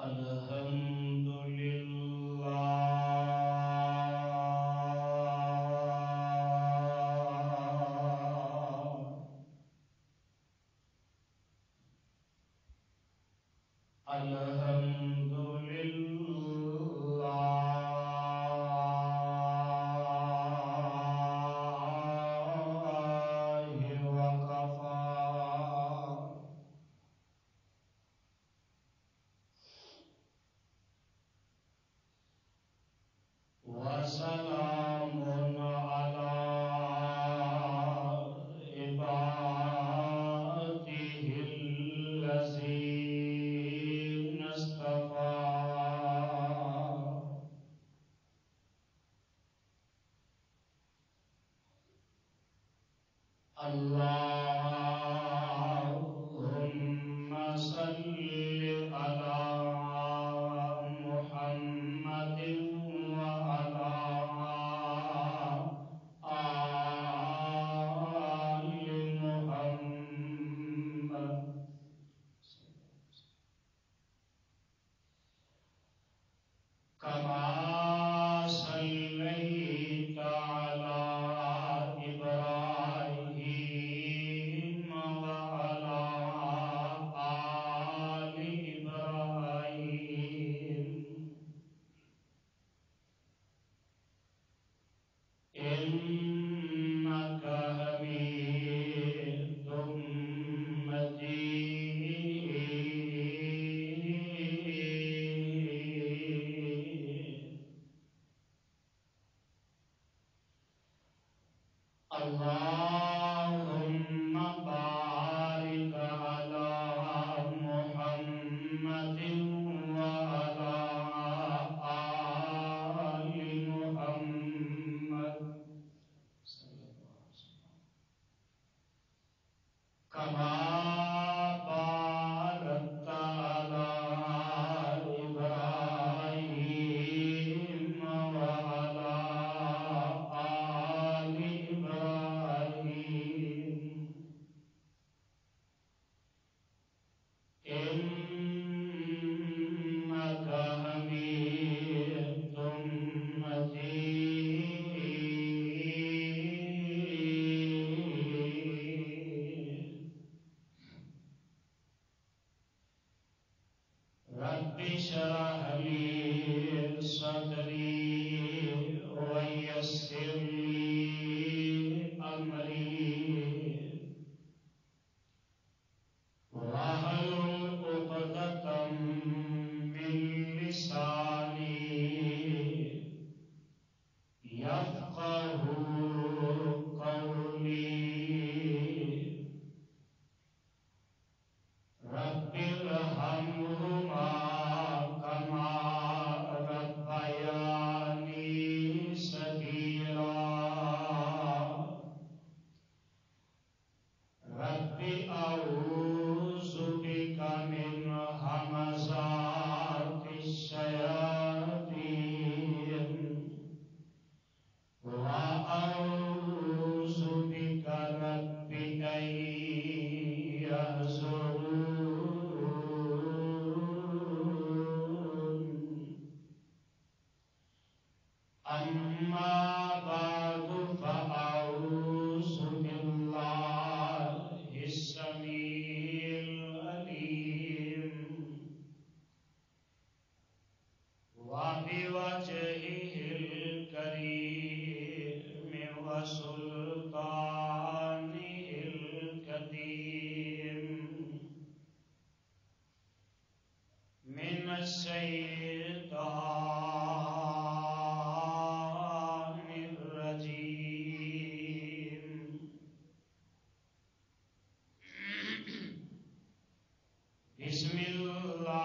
الحمد للہ الحمد للہ وسلام على عباده الذين اصطفى اللهم صل على محمد وعلى آل محمد كما صليت على إبراهيم وعلى آل إبراهيم إنك حميد مجيد اللهم بارك على محمد وعلى آل محمد كما باركت على إبراهيم وعلى آل إبراهيم إنك حميد مجيد رب اشرح لي صدري ويسر لي أمري واحلل عقدة من لساني يفقه قولي رب ارحمهما كما ربياني صغيرا رب أعوذ بك من همزات الشياطين وأعوذ بك رب أن يحضرون أما بعد فأعوذ بالله السميع العليم وبوجهه الكريم وسلطانه القديم من الشيطان الرجيم بسم الله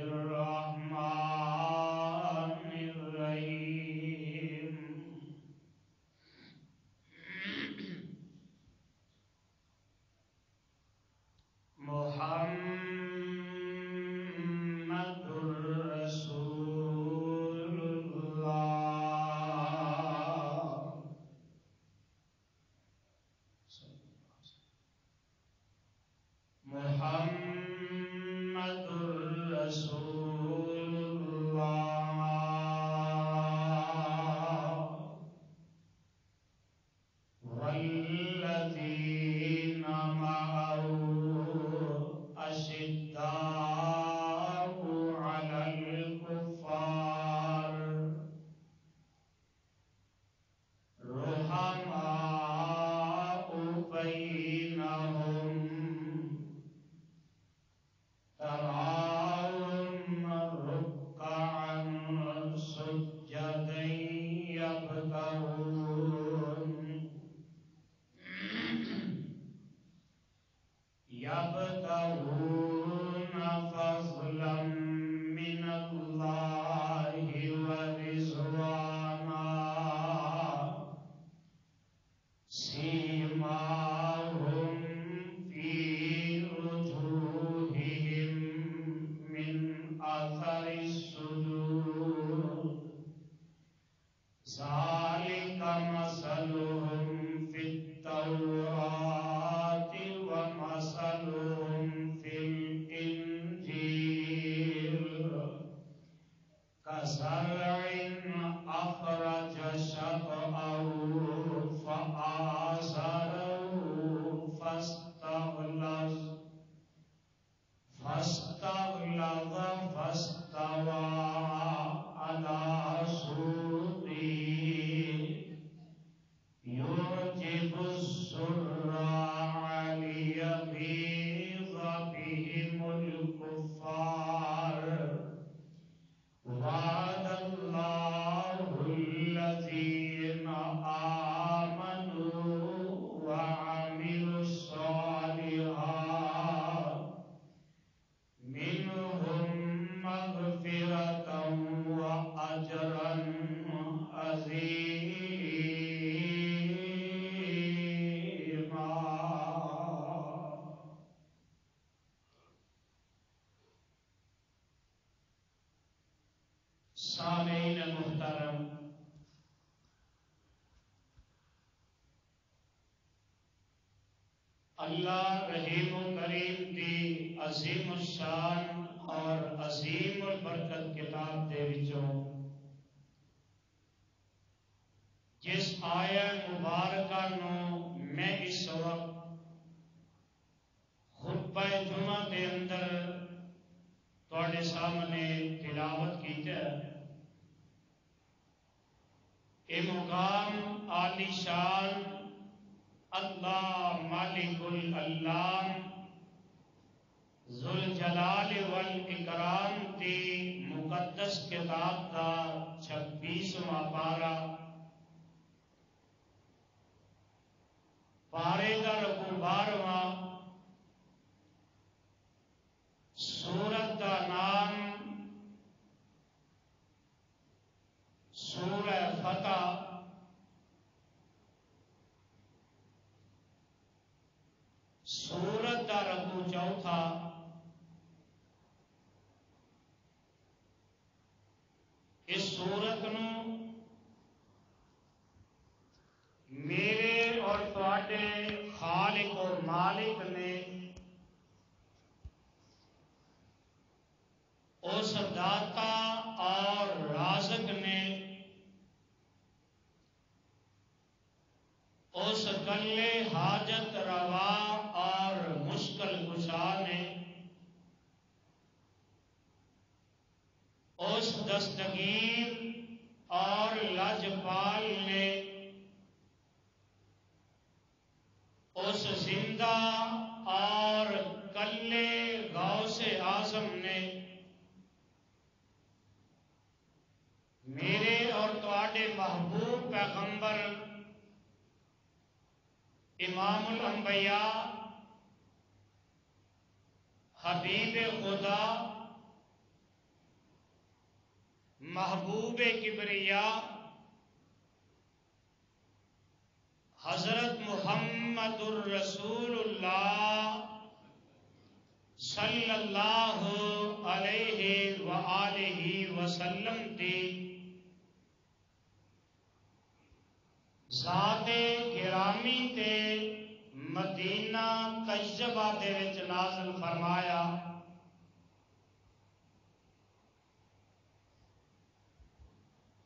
الرحمن الرحيم محمد رسول الله محمد بينهم تراهم ركعا سجدا يبتغون فضلا من الله ورضوانا سيماهم في وجوههم من أثر السجود ذلك مثلهم في التوراة ومثلهم في الإنجيل كزرع أخرج شطأه فآزره فاستغلظ فاستوى على سوقه يعجب الزراع ليغيظ بهم الكفار وعد الله الذين آمنوا وعملوا الصالحات منهم مغفرة وأجرا عظيما. سامعین محترم، اللہ رحیم و کریم دی عظیم الشان اور عظیم البرکت کتاب دے وچوں جس آیہ مبارکہ نو میں اس وقت خطبہ جمعہ دے اندر تواڈے سامنے تلاوت کیتا ہے، اے مقام عالی شان اللہ مالک الالام ذوالجلال والاکرام دی مقدس کتاب دا 26واں پارہ، پارے دا رکوع 12واں، سورت دا نام سورہ فتح، سورت دا رکوع 4، اس سورت نو میرے اور تواڈے خالق و مالک نے اس داتا اور رازق نے اس کلے حاجت روا اور مشکل کشا نے اس دستگیر اور لاجپال نے اس زندہ اور کلے غوث اعظم نے میرے اور تواڈے محبوب پیغمبر امام الانبیاء حبیب خدا محبوب کبریا حضرت محمد الرسول اللہ صلی اللہ علیہ وآلہ وسلم دی ذات گرامی تے مدینہ طیبہ دے وچ نازل فرمایا.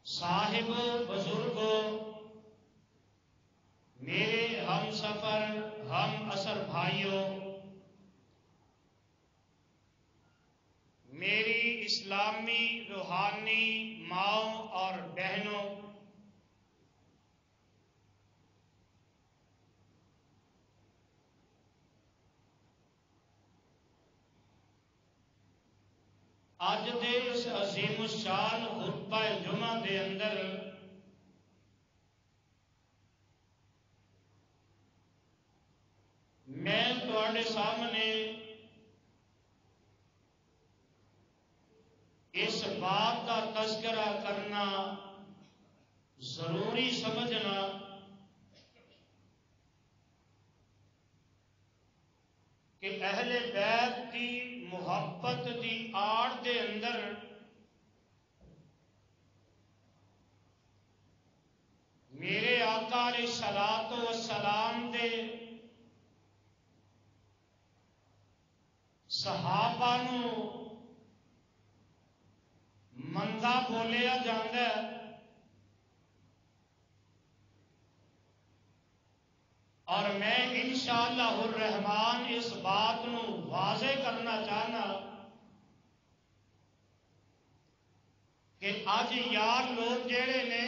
صاحب بزرگوں، میرے ہم سفر ہم اثر بھائیوں، میری اسلامی روحانی ماؤں اور بہنوں، اج دے اس عظیم الشان خطبہ جمعہ دے اندر میں تواڈے سامنے اس بات کا تذکرہ کرنا ضروری سمجھنا کہ اہل بیت کی محبت دی آڑ دے اندر میرے آقا علیہ الصلوۃ والسلام دے صحابہ نو مندا بولیا جاندہ ہے اور میں انشاءاللہ الرحمن اس بات نو واضح کرنا چاہنا کہ آج یار لوگ جڑے نے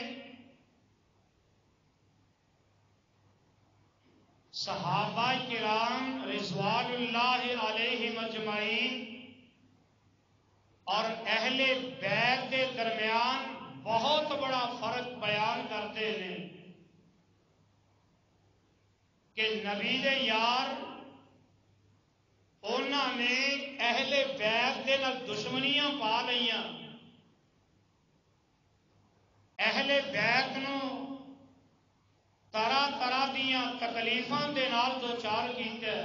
صحابہ کرام رضوان اللہ علیہم اجمعین اور اہل بیت کے درمیان بہت بڑا فرق بیان کرتے ہیں کہ نبی دے یار انہوں نے اہل بیت کے نال دشمنیاں پا لئیاں، اہل بیت نو طرح طرح دیاں تکلیفاں دے نال دو چار کیتے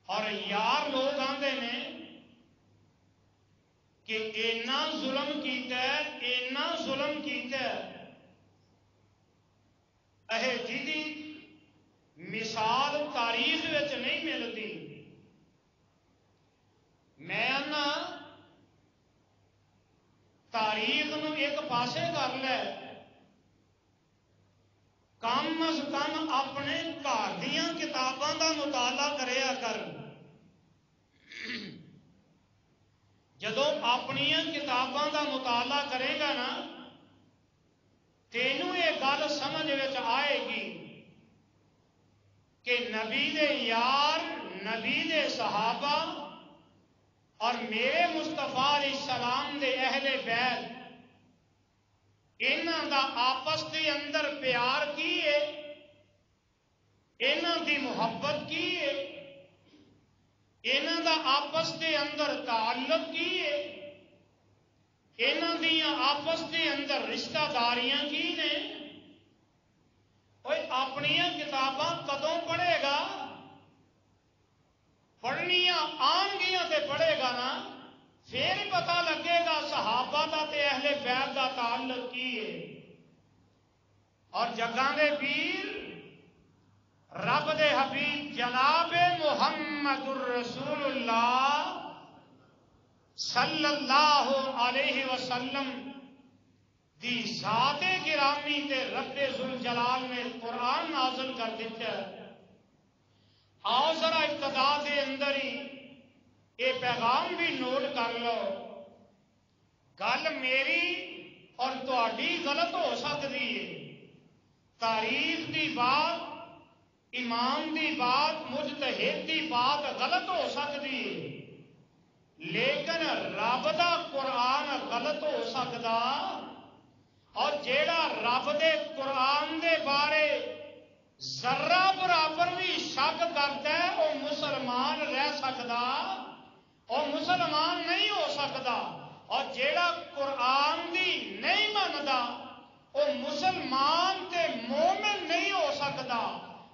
اور یار لوگ آندے نے کہ اینا ظلم کیتا ہے، اینا ظلم کیتا ہے جی مثال تاریخ وچ نہیں ملتی۔ میں نا تاریخ نو ایک پاسے کر لے، کم از کم اپنے گھر دیاں کتاباں دا مطالعہ کریا کر۔ جدو اپنیاں کتاباں دا مطالعہ کرے گا نا تینوں یہ گل سمجھ وچ آئے گی کہ نبی دے یار، نبی دے صحابہ اور میرے مصطفیٰ علیہ السلام دے اہل بیت انہاں دا آپس دے اندر پیار کی ہے، انہاں دی محبت کی ہے، انہاں دا آپس دے اندر تعلق کی ہے، انہاں دیاں آپس دے اندر رشتہ داریاں کی نے۔ اوے اپنیاں کتاباں کدوں پڑھے گا؟ پڑھنیاں آن گیاں تے پڑھے گا نا، پھر پتہ لگے گا صحابہ دا تے اہل بیت دا تعلق کی ہے۔ اور جگاں دے پیر رب دے حبیب جناب محمد الرسول اللہ صلی اللہ علیہ وسلم دی ذات گرامی تے رب ذوالجلال نے قرآن نازل کر دیتا ہے۔ آؤ ذرا ابتدا دے اندر ہی یہ پیغام بھی نوٹ کر لو، گل میری اور تہاڈی غلط ہو سکتی ہے، تاریخ دی بات، امام دی بات، مجتہد دی بات غلط ہو سکتی ہے، لیکن رب دا قرآن غلط ہو سکتا، اور جیڑا رب دے قرآن دے بارے ذرہ برابر بھی شک کرتا ہے وہ مسلمان رہ سکتا، وہ مسلمان نہیں ہو سکتا، اور جیڑا قرآن دی نہیں مندا وہ مسلمان تے مومن نہیں ہو سکتا،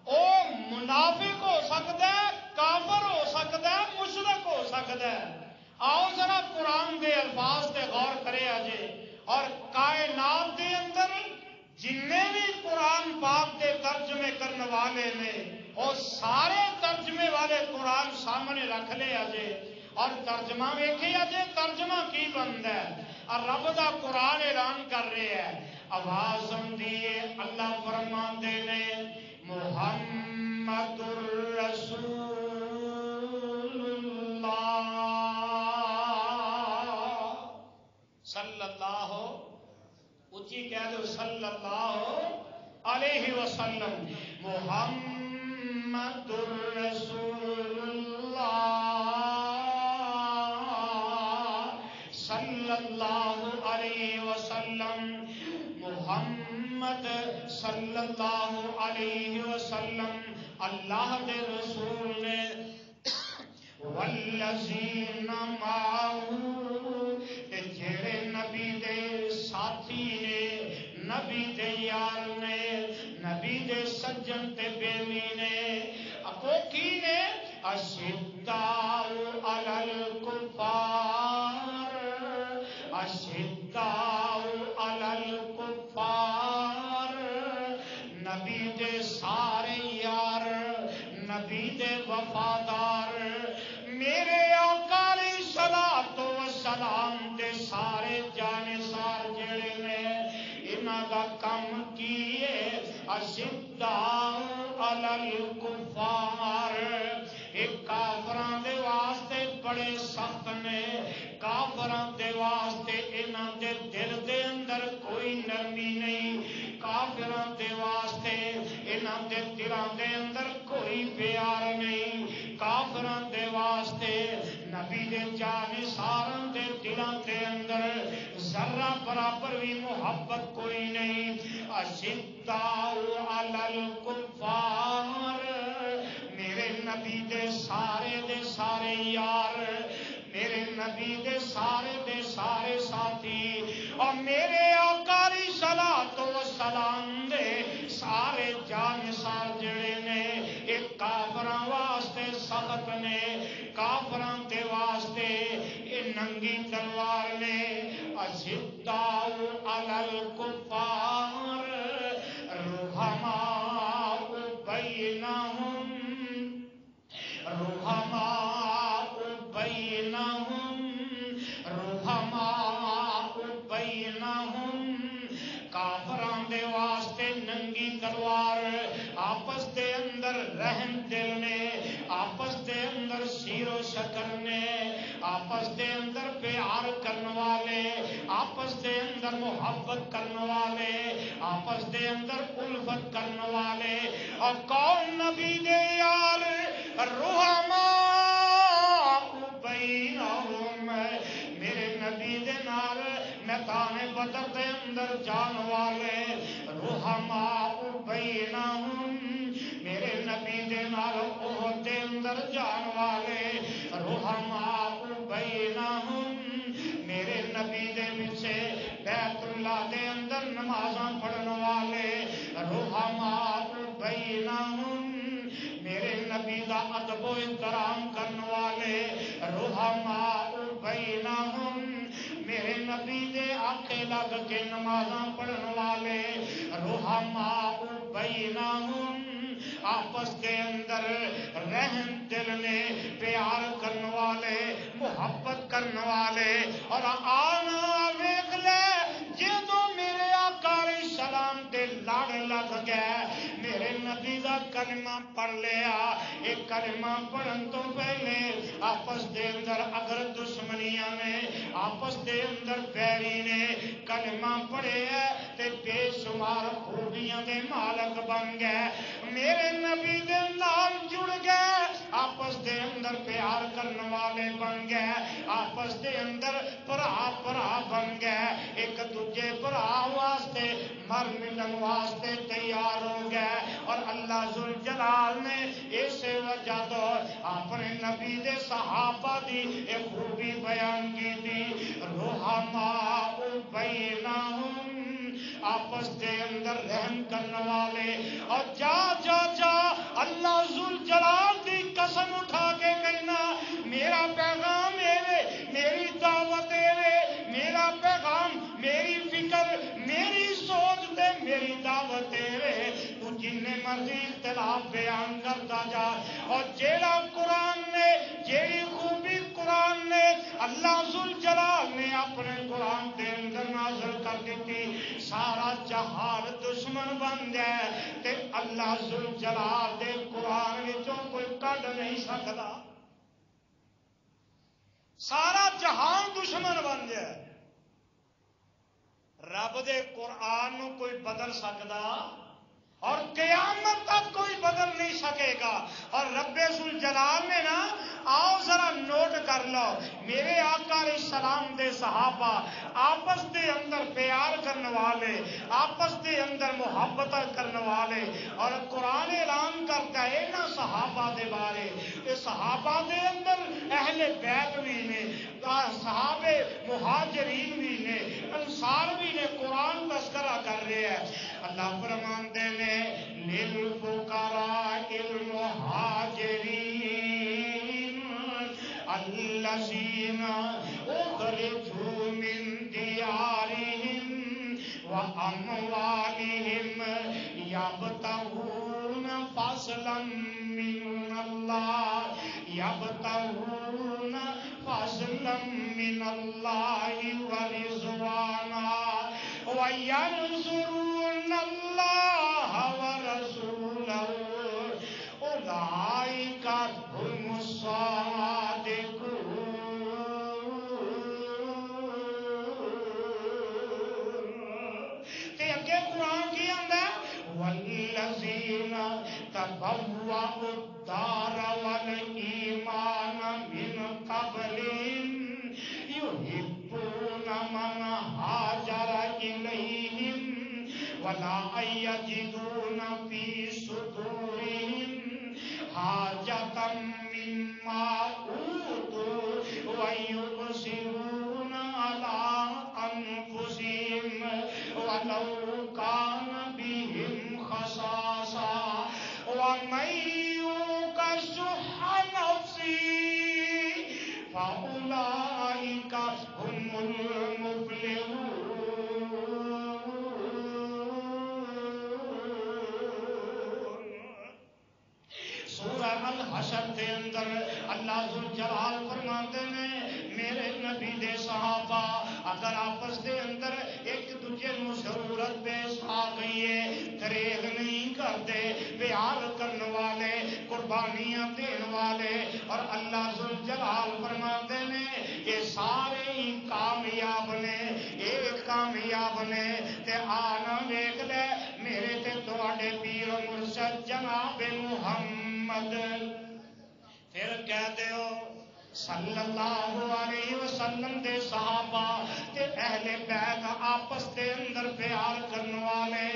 وہ منافق ہو سکتا ہے، کافر ہو سکتا ہے، مشرک ہو سکتا ہے۔ آؤ ذرا قرآن دے الفاظ تے غور کرے اجے، اور کائنات دے اندر جننے بھی قرآن پاک دے ترجمے کرنے والے نے وہ سارے ترجمے والے قرآن سامنے رکھ لے اجے اور ترجمہ ویکھے اجے ترجمہ کی بندا ہے، اور رب دا قرآن اعلان کر رہے ہیں۔ آواز دیے اللہ فرماندے نے محمد الرسول اللہ صلی اللہ اچھی کہہ دو صلی اللہ علیہ وسلم، محمد الرسول اللہ اللہ دے رسول نے والذین معہو جڑے نبی دے ساتھی نے نبی دے یار نے نبی دے سجن تے بیلی نے اکو کی نے اشداء علی الکفار اشداء علی الکفار نبی دے سارے یار نبی دے وفادار میرے آقا علیہ الصلوۃ والسلام دے سارے جانثار جڑے نے انہاں دا کم کیے اشداء علی الکفار ایک کافراں دے واسطے بڑے سخت نے کافراں دے واسطے انہاں دے دل دے اندر کوئی نرمی نہیں کافراں دے واسطے انہاں دے دلاں دے اندر کوئی پیار نہیں کافراں دے واسطے نبی دے جانثاراں دے دلاں دے اندر ذرہ برابر بھی محبت کوئی نہیں اشداء علی الکفار میرے نبی دے سارے یار میرے نبی دے سارے ساتھی اور میرے آقا علیہ الصلوۃ والسلام دے سارے جانثار جڑے نے ایک کافراں واسطے سخت نے کافراں دے واسطے اے ننگی تلوار نے اشداء علی الکفار رحماء بینہم کافراں دے واسطے ننگی تلوار آپس دے اندر رحم دل نے آپس دے اندر سیر و شکر نے آپس دے اندر پیار کرنے والے آپس دے اندر محبت کرنے والے آپس دے اندر الفت کرنے والے اور کون نبی دے یار رحماء بینہم میرے نبی دے نال میدان بدر دے اندر جان والے رحماء بینہم میرے نبی دے نال احد دے اندر جان والے رحماء بینہم میرے نبی دے پیچھے بیت اللہ دے اندر نمازاں پڑھن والے رحماء بینہم میرے نبی دا ادب و احترام کرنے والے رحماء بینہم میرے نبی دے آنکھیں لگ کے نمازاں پڑھن والے رحماء بینہم آپس کے اندر رحم دل نے پیار کرنے والے محبت کرنے والے اور آنا ویکھ لے جدوں میرے آقا علیہ السلام دے لڑ لگ گئے میرے نبی دا کلمہ پڑھ لیا ایک کلمہ پڑھن تو پہلے آپس دے اندر اگر دشمنیاں نے آپس دے اندر بیری نے کلمہ پڑھے تے بے شمار خوبیاں دے مالک بن گئے میرے نبی دے نال جڑ گئے آپس دے اندر پیار کرنے والے بن گئے آپس دے اندر بھرا بن گئے ایک دوجے بھرا واسطے مر ملن واسطے تیار ہو گئے اور اللہ ذوالجلال نے اسی وجہ تو اپنے نبی دے صحابہ دی ایک خوبی بیان کی تھی رحماء بینہم آپس دے اندر رحم کرنے والے اور جا اللہ ذوالجلال دی قسم اٹھا کے کہنا میرا پیغام میری دعوت میرا پیغام میری فکر میری سوچ تے میری دعوت تو جن مرضی اختلاف بیان کرتا جا اور جیڑا قرآن نے جیڑی خوبی قرآن نے اللہ ذوالجلال نے اپنے قرآن دے اندر نازل کر دیتی سارا جہان دشمن بن جائے تے اللہ ذوالجلال دے قرآن وچوں کوئی کڈ نہیں سکتا سارا جہان دشمن بن جائے رب دے قرآن نو کوئی بدل سکتا اور قیامت تک کوئی بدل نہیں سکے گا. اور رب ذوالجلال نے نا آؤ ذرا نوٹ کر لو میرے آقا علیہ السلام دے صحابہ آپس دے اندر پیار کرنے والے آپس دے اندر محبت کرنے والے اور قرآن اعلان کرتا ہے نا صحابہ دے بارے. صحابہ دے اندر اہل بیت بھی نے صحابے مہاجرین بھی نے انصار بھی نے. قرآن تذکرہ کر رہے ہیں. اللہ فرماندے نے للفقراء المہاجرین الذین اخرجوا من دیارہم واموالہم یبتغون فضلا من اللہ یبتغون فضلا من اللہ ورضوانا وینصرون اللہ ورسولہ اولئک هم الصادقون. تے اگے قرآن کی آندا ہے والذین تبوأوا الدار والایمان من قبلہم یحبون من ہاجر الیہم ولا یجدون فی صدورہم حاجة مما أوتوا ويؤثرون على أنفسهم ولو كان بهم خصاصة ومن يوق شح نفسه فأولئك هم المفلحون. سورہ الحشر کے اندر اللہ ذوالجلال فرماتے ہیں میرے نبی دے صحابہ اگر آپس دے اندر ایک دوجے نو ضرورت پیش آ گئی ہے دریغ نہیں کرتے پیار کرنے والے قربانیاں دین والے اور اللہ ذوالجلال فرماتے ہیں یہ سارے ہی کامیاب نے ایک کامیاب نے. تے آنا ویکھ لے میرے تے تواڈے پیر مرشد جناب محمد پھر کہہ دیو صلی اللہ علیہ وسلم دے صحابہ تے اہل بیت آپس دے اندر پیار کرنے والے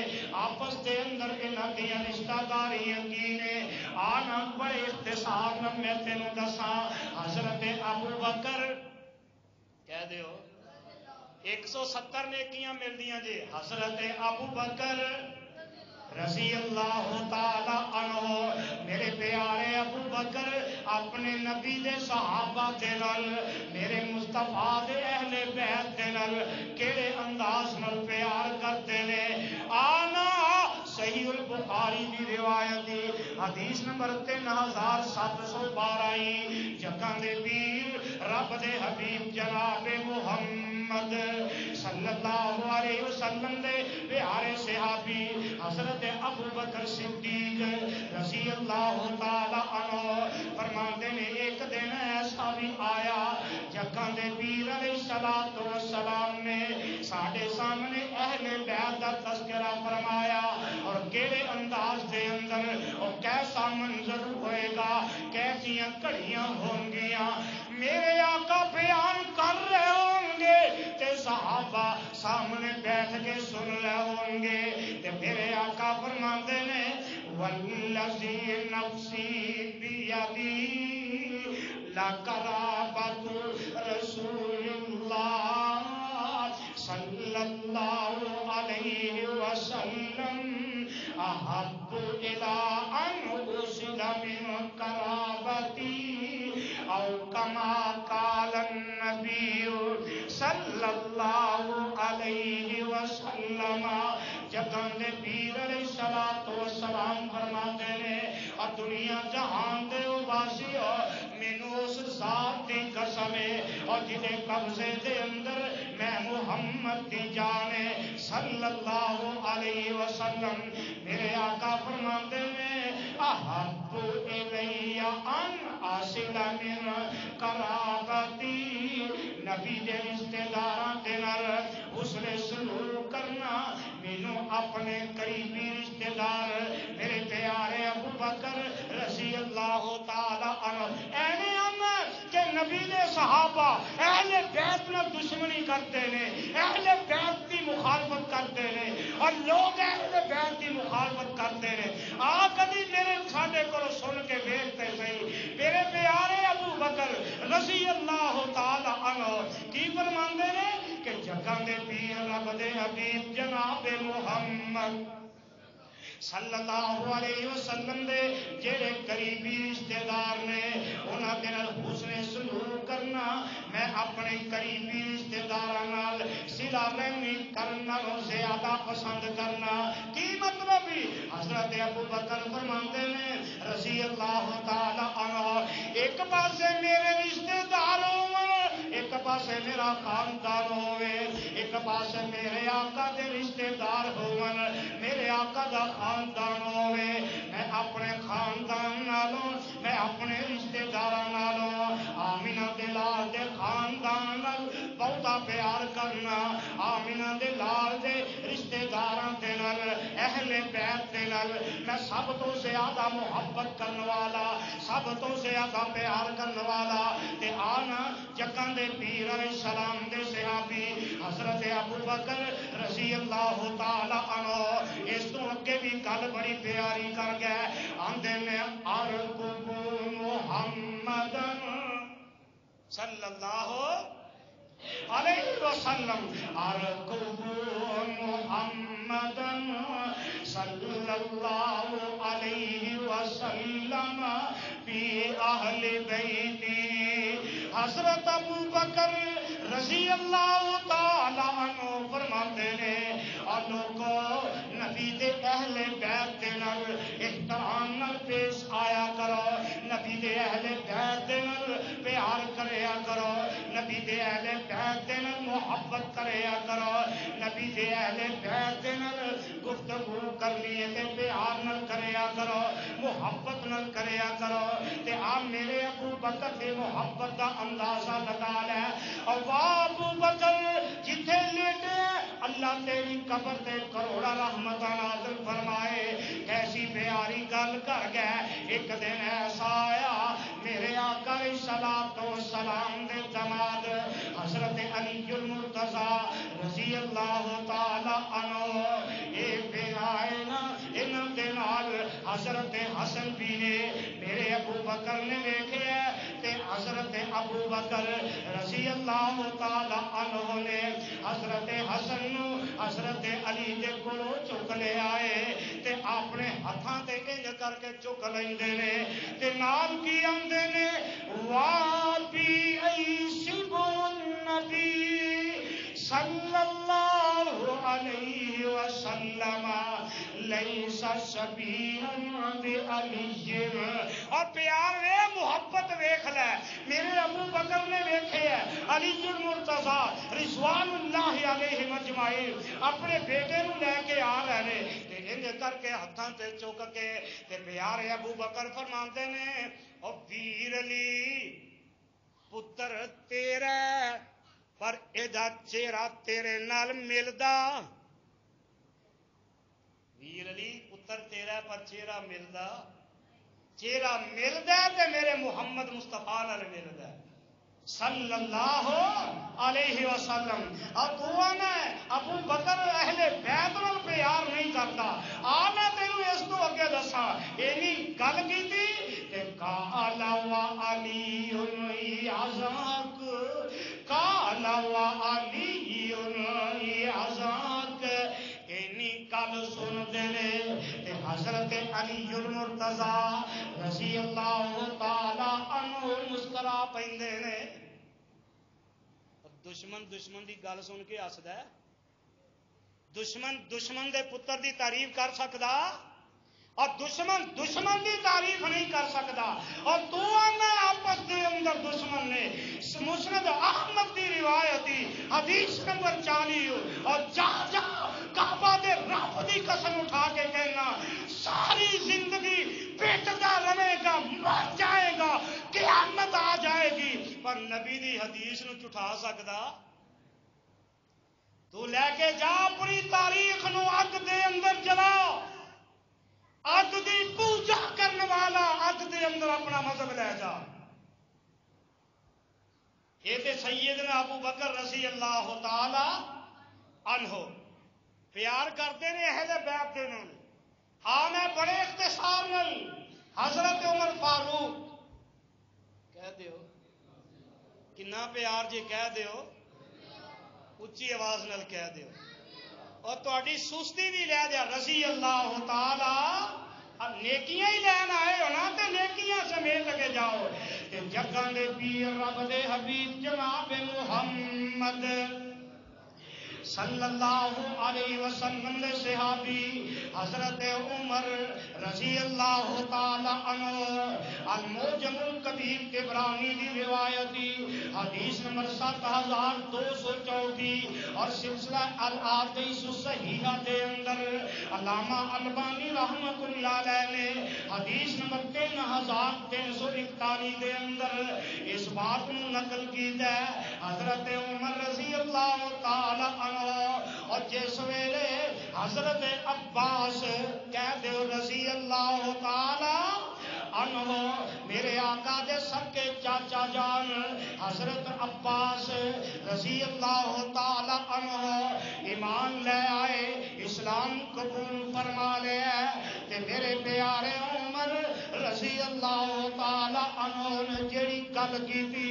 آپس دے اندر انہاں دی رشتہ داریاں کی نے. آنا بڑے اختصار نال میں تینوں دساں حضرت ابو بکر کہہ دیو 170 نیکیاں ملدیاں جی. حضرت ابو بکر رضی اللہ تعالی عنہ میرے پیارے ابو بکر اپنے نبی دے صحابہ دے نال میرے مصطفیٰ دے اہل بیت دے نال کیڑے انداز نال پیار کرتے نے. آنا صحیح البخاری دی روایت حدیث نمبر 3712 جگہ دے پیر رب دے حبیب جناب محمد صلی اللہ علیہ وسلم دے پیارے صحابی حضرت ابو بکر صدیق رضی اللہ تعالی عنہ فرماتے نے ایک دن ایسا بھی آیا جگہ دے پیر علیہ السلام نے ساڈے سامنے اہل بیت دا تذکرہ فرمایا اور کیڑے انداز دے اندر اور کیسا منظر ہوئے گا کیسیاں گھڑیاں ہوں گیاں میرے آقا بیان کر رہے ہوں گے تے صحابہ سامنے بیٹھ کے سن رہے ہوں گے تے میرے آقا فرماندے نے والذی نفسی بیدی لقرابۃ رسول اللہ صلی اللہ علیہ وسلم احب الی ان ارسل من قرابتی او کما قال النبی صلی اللہ علیہ وسلم. جگہ دے پیر علیہ السلام فرماتے ہیں اور دنیا جہان دے واسیو مینوں اس ذات دی قسم ہے اور جدے قبضے دے اندر میں محمد دی جان ہے صلی اللہ علیہ وسلم. میرے آقا فرماتے ہیں احب الی ان اصل من قرابتی نبی دے رشتے داراں دے نال حسن سلوک کرنا مینوں اپنے قریبی رشتے دار میرے پیارے ابو بکر رضی اللہ تعالی عنہ ایویں کہ نبی دے صحابہ اہل بیت نال دشمنی کرتے ہیں، اہل بیت کی مخالفت کرتے ہیں اور لوگ اہل بیت کی مخالفت کرتے ہیں۔ آ کبھی میرے ساڈے کو سن کے ویکھتے صحیح میرے پیارے ابو بکر رضی اللہ تعالی عنہ کی فرماندے نے کہ جگاں دے پیر رب دے حبیب جناب محمد صلی اللہ علیہ وسلم دے جڑے قریبی رشتے دار نے انہاں دے نال حسن سلوک کرنا میں اپنے قریبی رشتے داراں نال صلہ رحمی کرنا زیادہ پسند کرنا۔ کی مطلب حضرت ابو بکر فرماندے نے رضی اللہ تعالی عنہ ایک پاسے میرے رشتے دار ہون، ایک پاسے میرا خاندان ہوے، ایک پاسے میرے آقا دے رشتے دار ہون، میرے آقا دا خاندان ہوے، میں اپنے خاندان نالوں میں اپنے رشتے داراں نالوں آمینہ دے لال دے خاندان نال بہتا پیار کرنا، آمینہ دے لال دے رشتے داراں دے نال اہل بیت دے نال میں سب تو زیادہ محبت کرنے والا، سب تو زیادہ پیار کرنے والا تے آنا جگاں دے پیر علیہ السلام دے صحابی حضرت ابو بکر رضی اللہ تعالی عنہ۔ اس تو اگے بھی گل بڑی پیاری کر گئے آندے نے ارقب محمد صلی اللہ علیہ وسلم، ارقب محمد صلی اللہ علیہ وسلم فی اہل بیتی۔ حضرت ابو بکر رضی اللہ تعالی عنہ فرماتے ہیں اور لوگوں نبی دے اہل بیت دے نال احترام نال پیش آیا کرو، نبی دے اہل بیت دے نال پیار کریا کرو، نبی دے اہل بیت دے نال محبت کریا کرو، نبی دے اہل بیت دے نال گفتگو کر لیے تے پیار نال کریا کرو، محبت نال کریا کرو تے آپ میرے ابو بکر دے محبت دا اندازہ لگا لے۔ اور واہ ابو بکر جتھے لیٹے اللہ تیری قبر تے کروڑا رحمت نازل فرمائے۔ کیسی پیاری گل کر گئے۔ ایک دن ایسا آیا میرے آقا علیہ الصلوۃ والسلام دے داماد حضرت علی المرتضیٰ رضی اللہ تعالی عنہ ایک دن آئے نا انہاں دے نال حضرت حسن بھی نے میرے ابو بکر نے دیکھے تے حضرت ابو بکر رضی اللہ تعالی عنہ نے حضرت حسن نو حضرت علی دے کولوں چک لے آئے تے اپنے ہتھاں تے انج کر کے چک لیندے نے تے نال کی آندے نے وابی عیشب النبی صلی اللہ علیہ وسلم لیس شبیہا بعلی۔ اور پیار وے محبت ویکھ لے میرے ابو بکر نے ویکھے ہے علی المرتضیٰ رضوان اللہ علیہ مجمعین اپنے بیٹے نو لے کے آ رہے تے انج کر کے ہتھاں تے چک کے تے پیارے ابو بکر فرماندے نے او ویر علی پتر تیرا پر ایدا چہرہ تیرے نال ملدا، ویر علی پتر تیرا پر چہرہ ملدا، چہرہ ملدا تے میرے محمد مصطفیٰ نال ملدا صلی اللہ علیہ وسلم۔ اب آنا ابو بکر اہل بیت نال پیار نہیں کرتا، آنا تینوں اس تو اگے دسا اینی گل کیتی کہ قال وعلی یعزاک، قال وعلی یعزاک، اینی گل سن دے تے حضرت علی المرتضیٰ رضی اللہ تعالی عنہ مسکرا پیندے نے۔ دشمن دشمن دی گل سن کے ہسدا ہے، دشمن دشمن دے پتر دی تعریف کر سکدا اور دشمن دشمن دی تعریف نہیں کر سکتا۔ اور تو آنا آپس دے اندر دشمن نے مسند احمد دی روایت حدیث نمبر 40 اور جا جا کعبہ دے رب دی قسم اٹھا کے کہنا ساری زندگی پیٹتا رہے گا، مر جائے گا، قیامت آ جائے گی، پر نبی دی حدیث نو جھٹا سکدا؟ تو لے کے جا اپنی تاریخ نو اگ دے اندر جلا، اد دی پوجا کرنے والا اد دے اندر اپنا مذہب لے جا. یہ تے سیدنا ابو بکر رضی اللہ تعالی عنہ پیار کرتے نے اہل بیت دے نال. میں بڑے اختصار نال حضرت عمر فاروق کہہ دیو کنا پیار جی کہہ دیو اچھی آواز نال کہہ دیو اور تہاڈی سستی بھی لے دیا رضی اللہ تعالی نیکیاں ہی لین آئے ہو نا تے نیکیاں سمیت کے جاؤ تے جگاں دے پیر رب دے حبیب جناب محمد صلی اللہ علیہ وسلم دے صحابی حضرت عمر رضی اللہ تعالی عنہ المعجم الکبیر طبرانی دی روایتی حدیث نمبر 7234 اور سلسلہ الاحادیث الصحیحہ دے اندر علامہ البانی رحمۃ اللہ علیہ نے حدیث نمبر 3341 دے اندر اس بات کو نقل کیتا ہے. حضرت عمر رضی اللہ تعالی عنہ اور جس ویلے حضرت عباس کہہ دیو رضی اللہ تعالی عنہ میرے آقا دے سکے چاچا جان حضرت عباس رضی اللہ تعالی عنہ ایمان لے آئے اسلام قبول فرما لے تے میرے پیارے عمر رضی اللہ تعالی عنہ نے جڑی گل کی تھی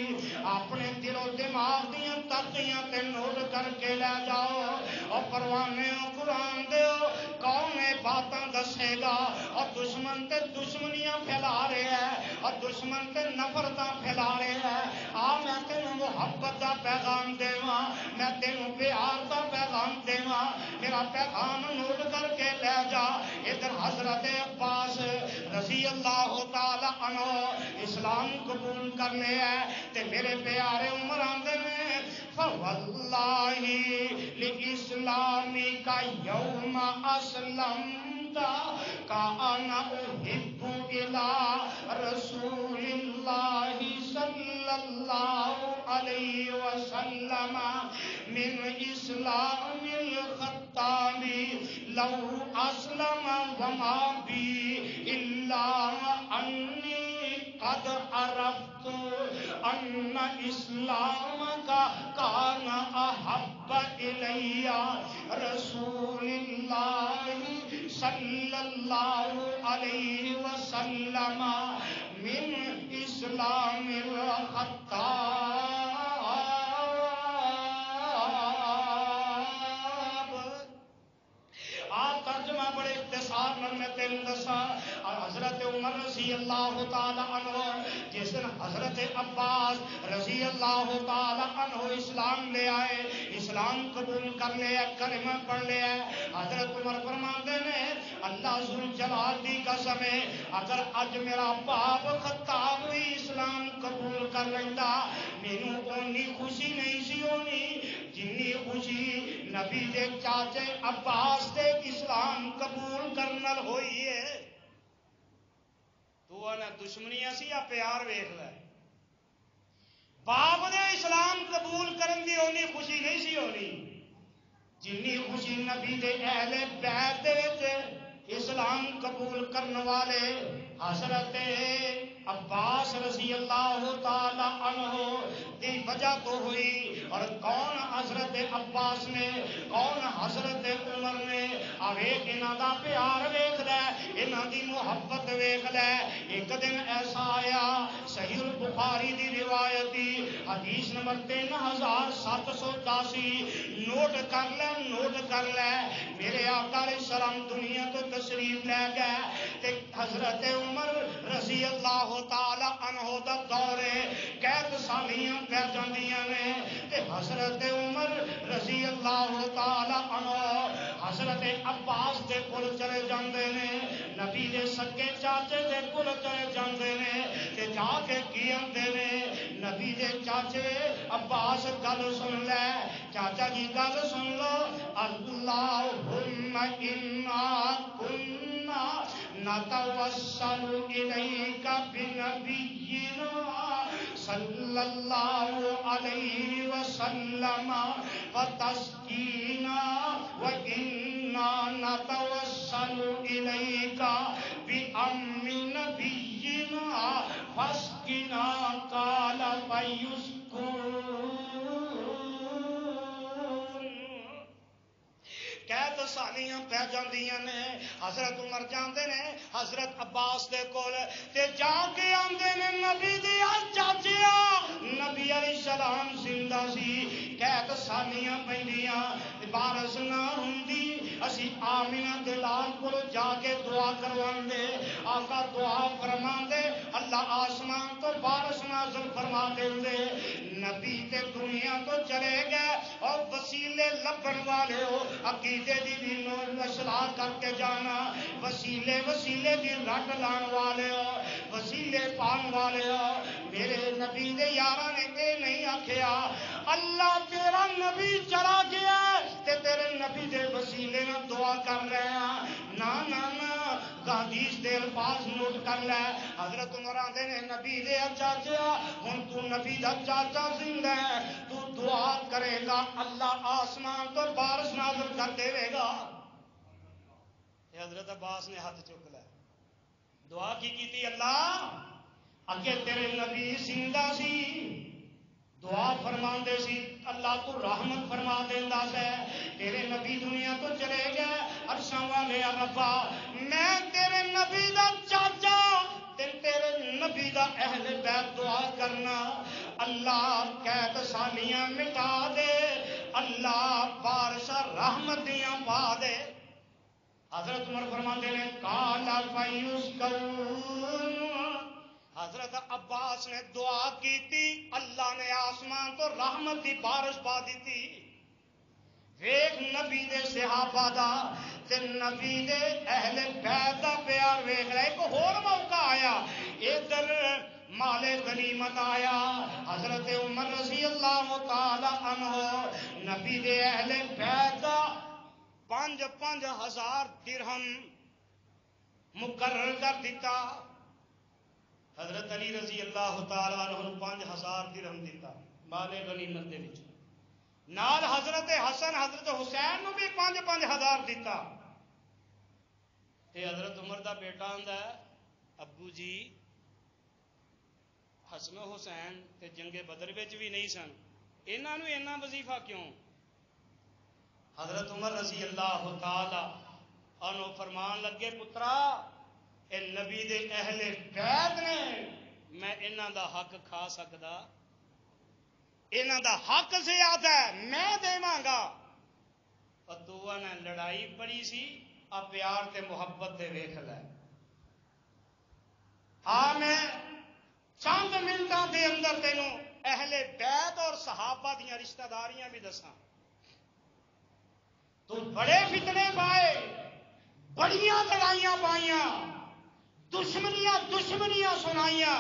اپنے دل و دماغ دیاں تختیاں تے نوٹ کر کے لے جاؤ اور پروانے قرآن دیو کون باتاں دسے گا اور دشمن تے دشمنیاں پھیلا رہے ہیں اور دشمن تے نفرتاں پھیلا رہے ہیں. میں تینوں محبت دا پیغام دیواں میں تینوں پیار دا پیغام دیواں میرا پیغام نوٹ کر کے لے جا. ادھر حضرت عباس رضی اللہ تعالی عنہ اسلام قبول کر لے ہے تے میرے پیارے عمر آندے نے فواللہ لاسلامی کا یوم اسلمت کانا احب الى رسول اللہ صلی اللہ علیہ وسلم من اسلام الخطاب لو اسلم وما بی الا انی قد عرفت ان اسلام کا کان احب الی رسول اللہ صلی اللہ علیہ وسلم من اسلام الخطاب. ترجمہ بڑے اختصار میں تینوں دسا. حضرت عمر رضی اللہ تعالی عنہ جس دن حضرت عباس رضی اللہ تعالی عنہ اسلام لے آئے اسلام قبول کر لیا کلمہ پڑھ لیا. حضرت عمر فرماتے ہیں اللہ ذوالجلال دی قسم ہے اگر اج میرا باپ خطاب بھی اسلام قبول کر لیندا مینوں اونی خوشی نہیں سی ہونی جنی خوشی نبی دے چاچے عباس دے اسلام قبول کرنا ہوئی ہے. تو نہ دشمنیاں سی یا پیار ویکھ لے. باپ دے اسلام قبول کرن دی اونی خوشی نہیں سی ہونی جنی خوشی نبی دے اہل بیت دے وچ اسلام قبول کرنے والے حضرت عباس رضی اللہ تعالی عنہ دی وجہ تو ہوئی. اور کون حضرت عباس نے کون حضرت عمر نے ویکھ انہاں دا پیار ویکھ لے انہاں دی محبت ویکھ لے. ایک دن ایسا آیا صحیح البخاری دی روایتی حدیث نمبر 3782 نوٹ کر لے میرے آقا علیہ السلام دنیا تو تشریف لے گئے تے حضرت عمر رضی اللہ تعالی عنہ دا دور قید سالیاں پہ جاندیاں نے تے حضرت عمر رضی اللہ تعالی عنہ حضرت عباس دے کول چلے جاندے نے نبی دے سکے چاچے دے کول چلے جاندے نے تے جا کے کی آندے نے نبی دے چاچے عباس گل سن لے چاچا جی گل سن لو اللہم انا کنا نتوسل الیک بنبینا صلی اللہ علیہ وسلم وتسکینا وإنا نتوسل إليك حقنا قال فیسکون قید سالیاں پہ جاندیاں نے حضرت عمر جاندے نے حضرت عباس دے کول تے جا کے آندے نے نبی دی چاچیا نبی علیہ السلام زندہ سی قید سالیاں پیندیاں بارش نہ ہوندی اسی آمینہ دے لال کول جا کے دعا کرواندے آقا دعا فرماندے اللہ آسمان تو بارش نازل فرما دیندے نبی تے دنیا تو چلے گئے اور وسیلے لبن والے ہو عقیدے دی بھی اصلاح کر کے جانا وسیلے وسیلے دی رٹ لان والے ہو وسیلے پان والے ہو میرے نبی دے یاراں نے اے نہیں آکھیا اللہ تیرا نبی چلا گیا تے تیرے نبی دے وسیلے نہ دعا کر رہے ہیں نا نا نا حدیث دے الفاظ نوٹ کر لے حضرت عمر آندے نے نبی دے چاچا ہن تو نبی دا چاچا زندہ ہے تو دعا کرے گا اللہ آسمان تو بارش نازل کر دے گا حضرت عباس نے ہاتھ چک لیا دعا کی تھی اللہ اگے تیرے نبی زندہ سی دعا فرمان دے سی اللہ تو رحمت فرما دیندا سے تیرے نبی دنیا تو چلے گئے عرشاں والے ربا میں تیرے نبی دا چاچا تیرے نبی دا اہل بیت دعا کرنا اللہ قید سالیاں مٹا دے اللہ بارش رحمت دیاں پا دے حضرت عمر فرماتے ہیں کالا فیسکون حضرت عباس نے دعا کی تھی اللہ نے آسمان تو رحمت دی بارش پا دی تھی ویکھ نبی دے صحابہ دا تے نبی دے اہل بیت دا پیار ویکھ رہا ایک اور موقع آیا ادھر مال غنیمت آیا حضرت عمر رضی اللہ تعالی عنہ نبی دے اہل بیت دا 5,000 درہم مقرر کر دیتا حضرت علی رضی اللہ تعالی عنہ 5,000 درہم دیتا مال غنیمت دے وچ نال حضرت حسن حضرت حسین نو بھی 5,000 دیتا تے حضرت عمر دا بیٹا آندا ہے ابو جی حسن و حسین تے جنگ بدر وچ بھی نہیں سن انہاں نو اتنا وظیفہ کیوں حضرت عمر رضی اللہ تعالی عنہ فرمان لگے پترا اے نبی دے اہل بیت نے میں انہاں دا حق کھا سکدا انہاں دا حق زیادہ ہے میں دیواں گا اور تو نے لڑائی پڑی سی آ پیار تے محبت دے ویکھ لے ہاں میں چند منٹاں دے اندر تینوں اہل بیت اور صحابہ دیاں رشتہ داریاں بھی دساں تو بڑے فتنے پائے بڑیاں لڑائیاں پائیاں دشمنیاں سنائیاں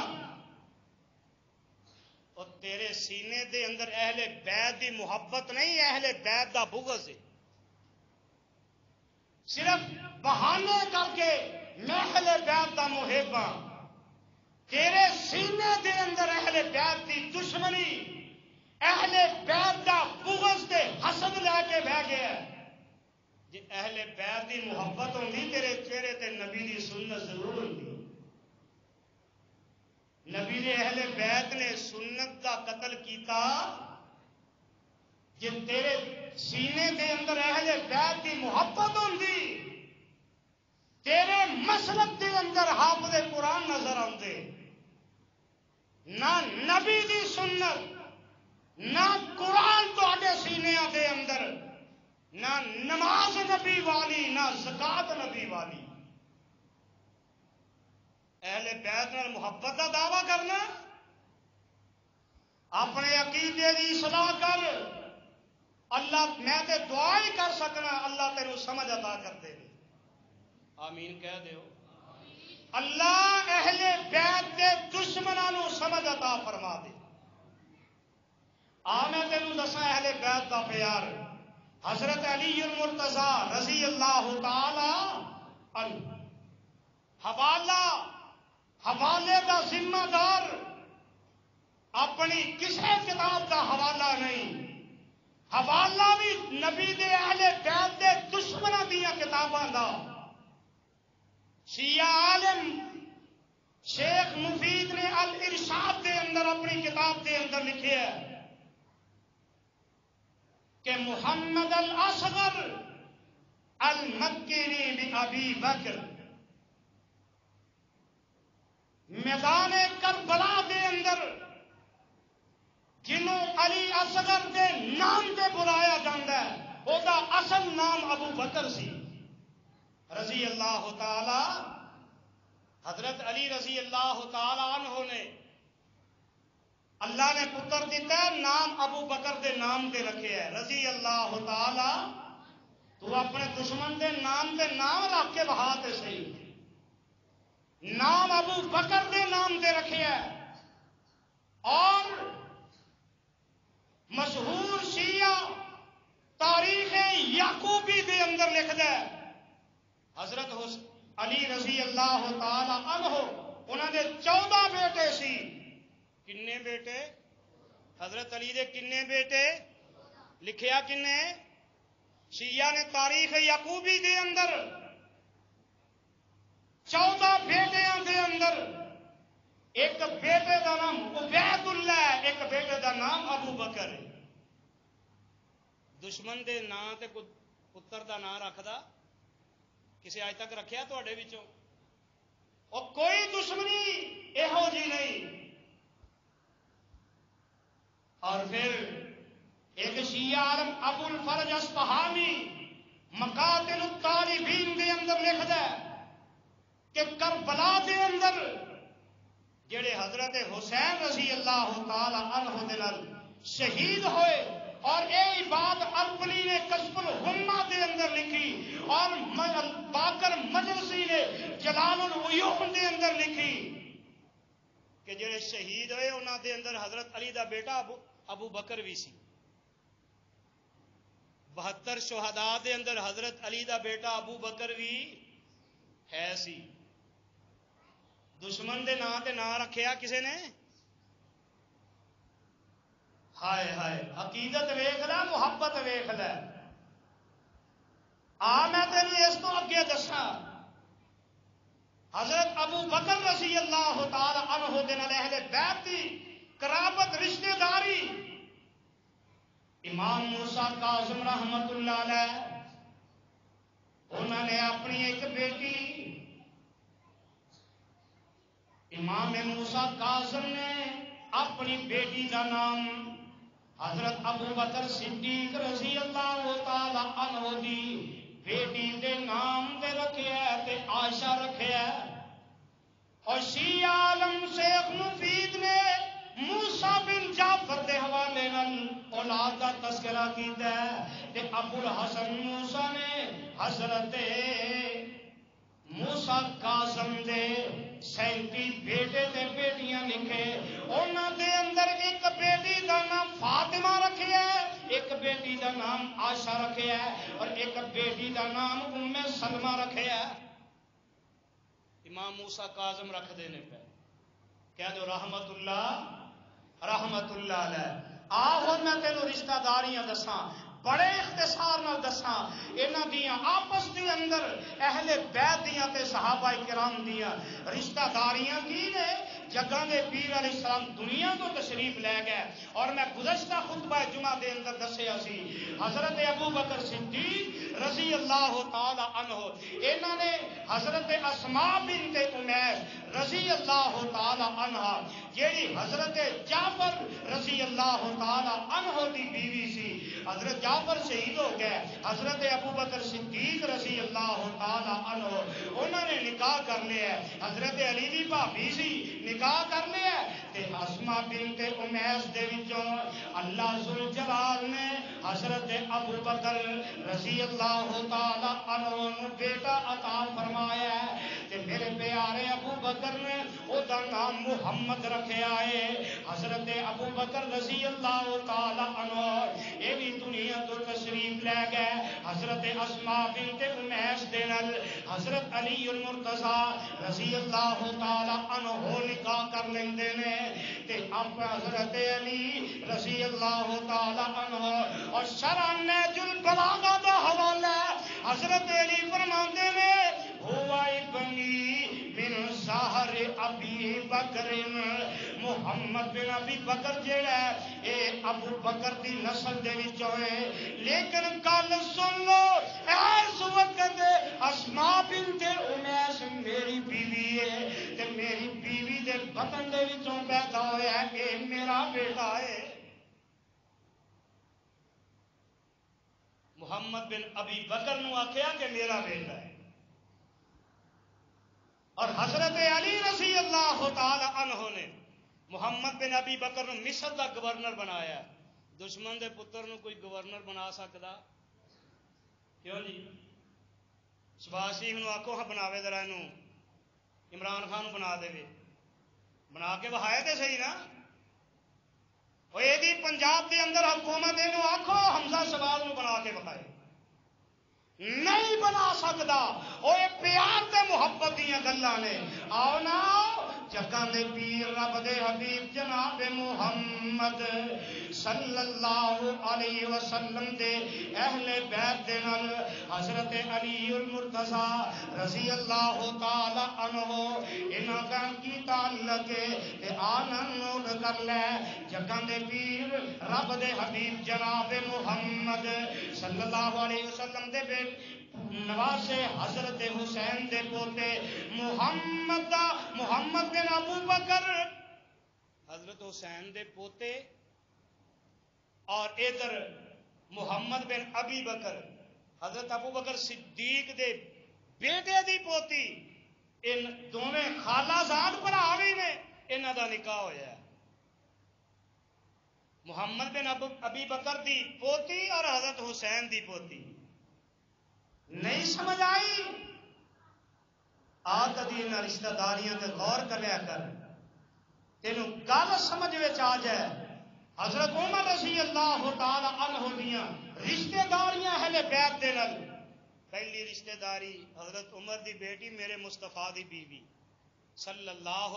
اور تیرے سینے دے اندر اہل بیت دی محبت نہیں اہل بیت دا بغض ہے صرف بہانے کر کے میں اہل بیت دا محب ہاں تیرے سینے دے اندر اہل بیت دی دشمنی اہل بیت دا بغض تے حسد لے کے بہ گیا ہے جی اہل بیت دی محبت ہوندی تیرے چہرے تے نبی دی سنت ضرور ہوندی نبی نے اہل بیت نے سنت دا قتل کیتا جی تیرے سینے دے اندر اہل بیت دی محبت ہوندی تیرے مسلک دے اندر حافظ قرآن نظر آتے نہ نبی دی سنت نہ قرآن تواڈے سینیاں دے اندر نہ نماز نبی والی نہ زکات نبی والی اہل بیت نال محبت کا دعویٰ کرنا اپنے عقیدے کی اصلاح کر اللہ میں تے دعا ہی کر سکنا اللہ تینوں سمجھ عطا کر دے آمین کہہ دیو اللہ اہل بیت دے دشمناں نوں سمجھ عطا فرما دے میں تینوں دساں اہل بیت دا پیار حضرت علی المرتضی رضی اللہ تعالی عنہ حوالے دا ذمہ دار اپنی کسی کتاب دا حوالہ نہیں حوالہ بھی نبی دے اہل بیت دے دشمناں دیاں کتاباں دا شیعہ عالم شیخ مفید نے الارشاد اپنی کتاب کے اندر لکھے ہے کہ محمد الاصغر المکری بابی بکر میدان کربلا دے اندر جنوں علی اصغر دے نام تے بلایا جاتا ہے وہ دا اصل نام ابو بکر سی رضی اللہ تعالی. حضرت علی رضی اللہ تعالی عنہ نے اللہ نے پتر دیتا ہے نام ابو بکر دے نام تے رکھے ہے رضی اللہ تعالی. تو اپنے دشمن دے نام تے نام رکھ کے بہا تے صحیح نام ابو بکر دے نام تے رکھے ہے. اور مشہور شیعہ تاریخ یعقوبی دے اندر لکھدا ہے حضرت علی رضی اللہ تعالی عنہ انہاں دے 14 بیٹے سی. کنے بیٹے؟ حضرت علی دے کنے بیٹے لکھیا کنے؟ شیعہ نے تاریخ یعقوبی دے اندر 14 بیٹیاں دے اندر ایک بیٹے دا نام عبید اللہ ہے ایک بیٹے دا نام ابو بکر ہے. دشمن دے نام تے پتر دا نام رکھدا کسی آج تک رکھیا تواڈے وچوں؟ اور کوئی دشمنی یہو جی نہیں. اور پھر ایک شیعہ عالم ابو الفرج اصفہانی مقاتل الطالبین دے اندر لکھدا ہے کہ کربلا دے اندر جڑے حضرت حسین رضی اللہ تعالی عنہ دے نال شہید ہوئے اور اے بات اربلی نے کشف الہمہ دے اندر لکھی اور باقر مجلسی نے جلال العیون دے اندر لکھی کہ جڑے شہید ہوئے انہاں دے اندر حضرت علی دا بیٹا ابو بکر بھی سی. 72 شہداء دے اندر حضرت علی دا بیٹا ابو بکر بھی ہے سی. دشمن دے نام تے نام رکھیا کسے نے؟ ہائے ہائے عقیدت ویکھ لے محبت ویکھ لے. میں تینوں اس تو اگے دساں حضرت ابو بکر رضی اللہ تعالی عنہ دے نال اہل بیت دی قرابت رشتہ داری امام موسیٰ کاظم رحمت اللہ علیہ انہوں نے اپنی ایک بیٹی امام موسیٰ کاظم نے اپنی بیٹی کا نام حضرت ابو بکر صدیق رضی اللہ تعالی عنہ دی بیٹی دے نام تے رکھے ہے تے عائشہ رکھے ہے. اور شیعہ عالم شیخ مفید نے موسیٰ بن جعفر دے حوالے نال اولاد دا تذکرہ کیتا ہے تے ابو الحسن موسیٰ نے حضرت موسیٰ کاظم دے 37 بیٹے تے بیٹیاں لکھے. انہاں دے اندر ایک بیٹی دا نام فاطمہ رکھیا ہے ایک بیٹی دا نام عائشہ رکھیا ہے اور ایک بیٹی دا نام ام سلمہ رکھیا ہے. امام موسیٰ کاظم رکھ دینے پہ کہہ دو رحمت اللہ علیہ. آہو میں تینوں رشتہ داریاں دساں بڑے اختصار نال دساں انہاں دیاں آپس دے اندر اہل بیت دیاں تے صحابہ کرام دیاں رشتہ داریاں کی نے. جگہ دے پیر علیہ السلام دنیا تو تشریف لے گئے اور میں گزشتہ خطبہ جمعہ دے اندر دسیا سی حضرت ابو بکر صدیق رضی اللہ تعالی عنہ انہاں نے حضرت اسماء بنت امیس رضی اللہ تعالی عنہ جیڑی حضرت جعفر رضی اللہ تعالی عنہ دی بیوی سی. حضرت جعفر شہید ہو گئے حضرت ابو بکر صدیق رضی اللہ تعالی عنہ انہوں نے نکاح کر لیا. حضرت علی دی بھابی سی نکاح کر لیا تے اسماء بنت امیس دے وچوں اللہ ذوالجلال نے حضرت ابو بکر رضی اللہ تعالی عنہ نو بیٹا عطا فرمایا تے میرے پیارے ابو بکر نے او دا نام محمد رکھیا ہے. حضرت ابو بکر رضی اللہ تعالی عنہ اے بھی دنیا تو تشریف لے گئے. حضرت اسماء بنت امیس دے نال حضرت علی المرتضی رضی اللہ تعالی عنہ نکاح کر لیندے نے تے اب حضرت علی رضی اللہ تعالی عنہ اور شرح نہج البلاغہ دا حوالہ حضرت علی فرماندے نے ہوا ابنی من سحر ابی بکر محمد بن ابی بکر جیڑا ہے اے ابو بکر دی نسل دے وچوں ہے لیکن گل سن لو اس وقت اسماء بنت امیس میری بیوی ہے تے میری بیوی دے بدن دے وچوں پیدا ہویا ہے اے میرا بیٹا ہے محمد بن ابی بکر نو آکھیا کہ میرا بیٹا ہے اور حضرت علی رضی اللہ تعالی عنہ نے محمد بن ابی بکر نو مصر دا گورنر بنایا دشمن دے پتر نو کوئی گورنر بنا سکدا کیوں جی شباز شریف نو آکھو ہاں بناوے ذرا نو عمران خان بنا دے بنا کے بہائے تے صحیح نا وہ یہ پنجاب کے اندر حکومت یہ آخو حمزہ شباز نو بنا کے بتائے نہیں بنا سکتا وہ پیار تے محبت دیا گلاں نے آؤ نا جگہ دے پیر رب دے حبیب جناب محمد صلی اللہ علیہ وسلم دے اہل بیت دے نال حضرت علی المرتضی رضی اللہ تعالی عنہ انہاں دا کی تعلق تے آنن نوٹ کر لے جگہ دے پیر رب دے حبیب جناب محمد صلی اللہ علیہ وسلم دے نواسے حضرت حسین دے پوتے محمد بن ابو بکر حضرت حسین دے پوتے اور ادھر محمد بن ابی بکر حضرت ابو بکر صدیق دے بیٹے دی پوتی ان دونوں خالہ زاد بھرا بھی نے انہاں دا نکاح ہویا ہے محمد بن ابی بکر دی پوتی اور حضرت حسین دی پوتی نہیں سمجھ آئی کدی ان رشتہ داریاں تے غور کریا کر تینوں گل سمجھ وچ آ جائے حضرت عمر رضی اللہ تعالی عنہ دیاں رشتہ داریاں اہل بیت دے نال پہلی رشتہ داری حضرت عمر دی بیٹی میرے مصطفیٰ دی بیوی صلی اللہ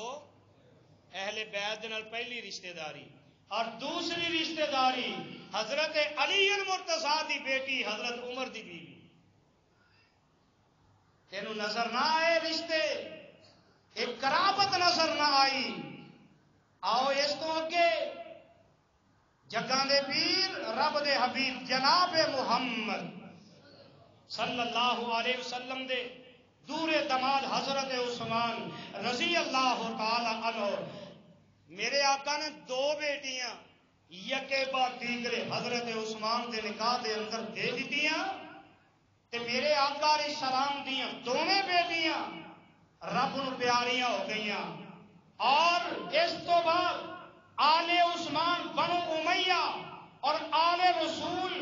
اہل بیت دے نال پہلی رشتہ داری اور دوسری رشتہ داری حضرت علی المرتضی دی بیٹی حضرت عمر دی بیوی تینوں نظر نہ آئے رشتے ایک قرابت نظر نہ آئی آؤ اس تو اگے جگہ دے پیر رب دے حبیب جناب محمد صلی اللہ علیہ وسلم دے دور دماد حضرت عثمان رضی اللہ تعالی عنہ میرے آقا نے دو بیٹیاں یکے بعد دیگرے حضرت عثمان دے نکاح دے اندر دے دیتیاں تے میرے آقا علیہ السلام دیاں دونوں بیٹیاں رب نو پیاریاں ہو گئیاں اور اس تو بعد آل عثمان بنو امیہ اور آل رسول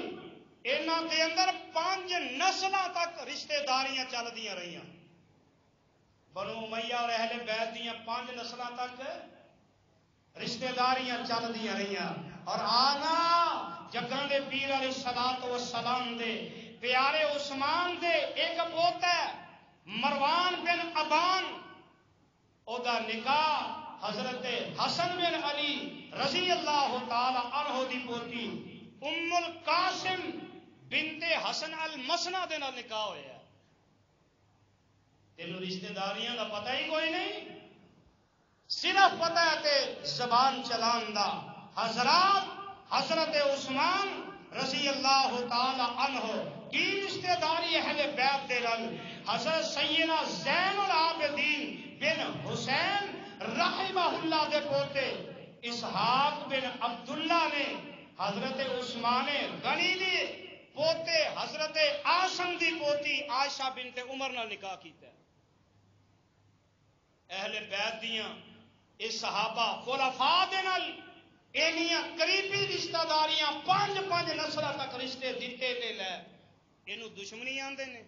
انہاں دے اندر 5 نسلاں تک رشتہ داریاں چل دیاں رہیاں بنو امیہ اور اہل بیت دیاں 5 نسلاں تک رشتہ داریاں چل دیاں رہیاں اور آنا جگہ دے پیر علیہ الصلوۃ والسلام دے پیارے عثمان دے ایک پوتا ہے مروان بن ابان او دا نکاح حضرت حسن بن علی رضی اللہ تعالی عنہ دی پوتی ام القاسم بنت حسن المسنا دے نال نکاح ہویا ہے تینوں رشتہ داریاں دا پتہ ہی کوئی نہیں صرف پتہ ہے تے زبان چلان دا حضرات حضرت عثمان رضی اللہ تعالی عنہ کی رشتہ داری اہل بیت دے نال حضرت سیدنا زین العابدین بن حسین رحمہ اللہ دے پوتے اسحاق بن عبداللہ نے حضرت عثمان غنی دی پوتے حضرت عاصم دی پوتی عائشہ بنت عمر نال نکاح کیتا ہے اہل بیت دیاں اس صحابہ خلفاء دے نال اینیاں قریبی رشتہ داریاں 5 نسلوں تک رشتے دیتے تے لے اینو دشمنی آندے نے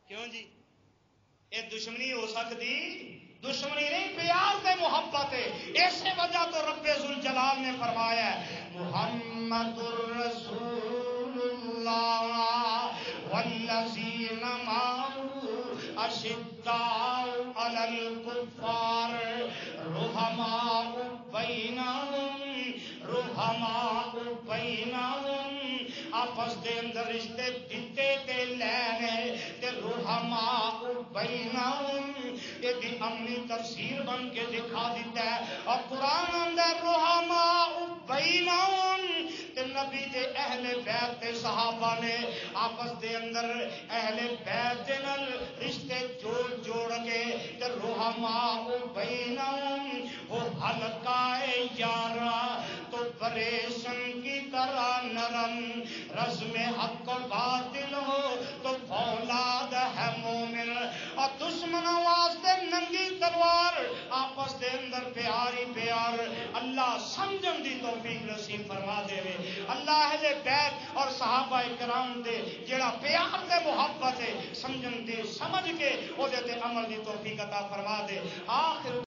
کیوں جی یہ دشمنی ہو سکتی دشمنی نہیں پیار تے محبت ہے اسی وجہ تو رب ذوالجلال نے فرمایا ہے محمد الرسول اللہ والذین معه اشداء علی الکفار رحماء بینہم آپس دے اندر رشتے دیتے تے لینے تے رحماء بینہم یہ عملی تفسیر بن کے دکھا دیتا ہے اور قرآن اندر رحماء بینہم تے نبی دے اہل بیت تے صحابہ نے آپس دے اندر اہل بیت دے نال رشتے جوڑ کے تے رحماء بینہم وہ حلقہ یارا تو پریشن کی طرح نرم رزم حق و باطل ہو تو فولاد ہے مومن اور دشمنوں واسطے ننگی تلوار آپس دے اندر پیار ہی پیار اللہ سمجھن دی توفیق نصیب فرما دے اللہ اہل بیت اور صحابہ کرام دے جڑا پیار دے محبت ہے سمجھن دے سمجھ کے او دے تے عمل دی توفیق عطا فرما دے آخر